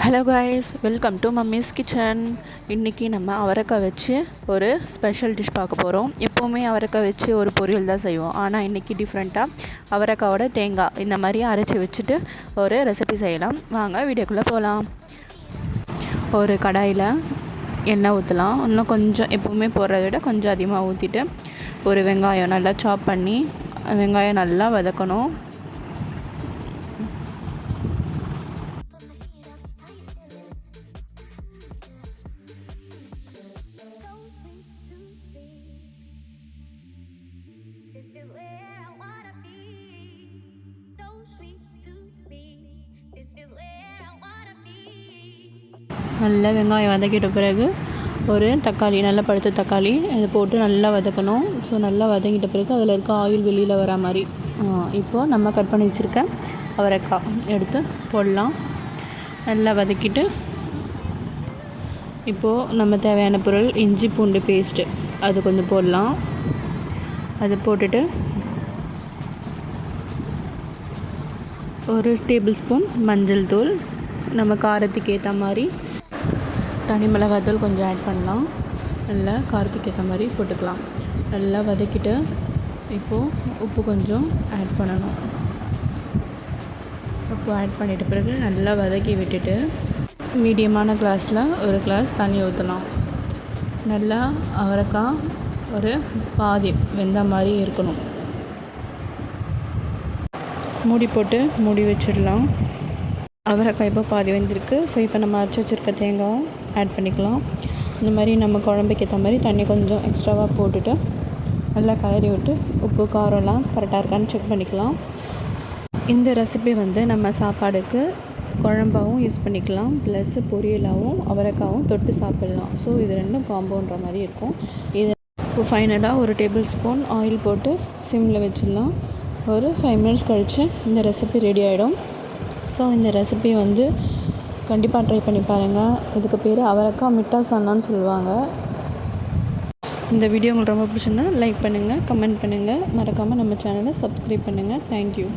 Hello guys, welcome to mummy's kitchen. இன்றைக்கி நம்ம அவரைக்காய் வச்சு ஒரு ஸ்பெஷல் டிஷ் பார்க்க போகிறோம். எப்போவுமே அவரைக்காய் வச்சு ஒரு பொரியல் தான் செய்வோம். ஆனால் இன்றைக்கி டிஃப்ரெண்ட்டாக அவரைக்காவோட தேங்காய் இந்த மாதிரி அரைச்சி வச்சுட்டு ஒரு ரெசிபி செய்யலாம். வாங்க வீடியோக்குள்ளே போகலாம். ஒரு கடாயில் எண்ணெய் ஊற்றலாம். இன்னும் கொஞ்சம் எப்போவுமே போடுறத விட கொஞ்சம் அதிகமாக ஊற்றிட்டு ஒரு வெங்காயம் நல்லா சாப் பண்ணி வெங்காயம் நல்லா வதக்கணும். நல்லா வெங்காயம் வதக்கிட்ட பிறகு ஒரு தக்காளி, நல்லா பழுத்த தக்காளி அதை போட்டு நல்லா வதக்கணும். ஸோ நல்லா வதக்கிட்ட பிறகு அதில் இருக்க ஆயில் வெளியில் வர மாதிரி இப்போது நம்ம கட் பண்ணி வச்சுருக்க அவரைக்காய் எடுத்து போடலாம். நல்லா வதக்கிட்டு இப்போது நம்ம தேவையான பொருள் இஞ்சி பூண்டு பேஸ்ட்டு அது கொஞ்சம் போடலாம். அது போட்டுட்டு ஒரு டேபிள் ஸ்பூன் மஞ்சள் தூள், நம்ம காரத்துக்கு ஏற்ற மாதிரி தனி மிளகாய்த்தூள் கொஞ்சம் ஆட் பண்ணலாம். நல்லா காரத்துக்கு ஏற்ற மாதிரி போட்டுக்கலாம். நல்லா வதக்கிட்டு இப்போது உப்பு கொஞ்சம் ஆட் பண்ணணும். உப்பு ஆட் பண்ணிட்ட பிறகு நல்லா வதக்கி விட்டுட்டு மீடியமான கிளாஸில் ஒரு கிளாஸ் தண்ணி ஊற்றலாம். நல்லா அவரைக்காய் ஒரு பாதி வெந்த மாதிரி இருக்கணும். மூடி போட்டு மூடி வச்சிடலாம். அவரைக்காய் இப்போ பாதி வெந்திருக்கு. ஸோ இப்போ நம்ம அரைச்சி வச்சுருக்க தேங்காய் ஆட் பண்ணிக்கலாம். இந்த மாதிரி நம்ம குழம்புக்கு ஏற்ற மாதிரி தண்ணி கொஞ்சம் எக்ஸ்ட்ராவாக போட்டுட்டு நல்லா கலரி விட்டு உப்பு காரம்லாம் கரெக்டாக இருக்கான்னு செக் பண்ணிக்கலாம். இந்த ரெசிபி நம்ம சாப்பாடுக்கு குழம்பாகவும் யூஸ் பண்ணிக்கலாம், ப்ளஸ் பொரியலாகவும் அவரைக்காவும் தொட்டு சாப்பிட்லாம். ஸோ இது ரெண்டும் காம்போன்ற மாதிரி இருக்கும். இது இப்போ ஃபைனலாக ஒரு டேபிள் ஸ்பூன் ஆயில் போட்டு சிம்மில் வச்சிடலாம். ஒரு 5 மினிட்ஸ் கழித்து இந்த ரெசிபி ரெடி ஆகிடும். ஸோ இந்த ரெசிபி கண்டிப்பாக ட்ரை பண்ணி பாருங்கள். இதுக்கு பேர் அவரைக்காய் மிட்டாசான்னான்னு சொல்லுவாங்க. இந்த வீடியோ உங்களுக்கு ரொம்ப பிடிச்சிருந்தா லைக் பண்ணுங்கள், கமெண்ட் பண்ணுங்கள், மறக்காமல் நம்ம சேனலை சப்ஸ்கிரைப் பண்ணுங்கள். தேங்க்யூ.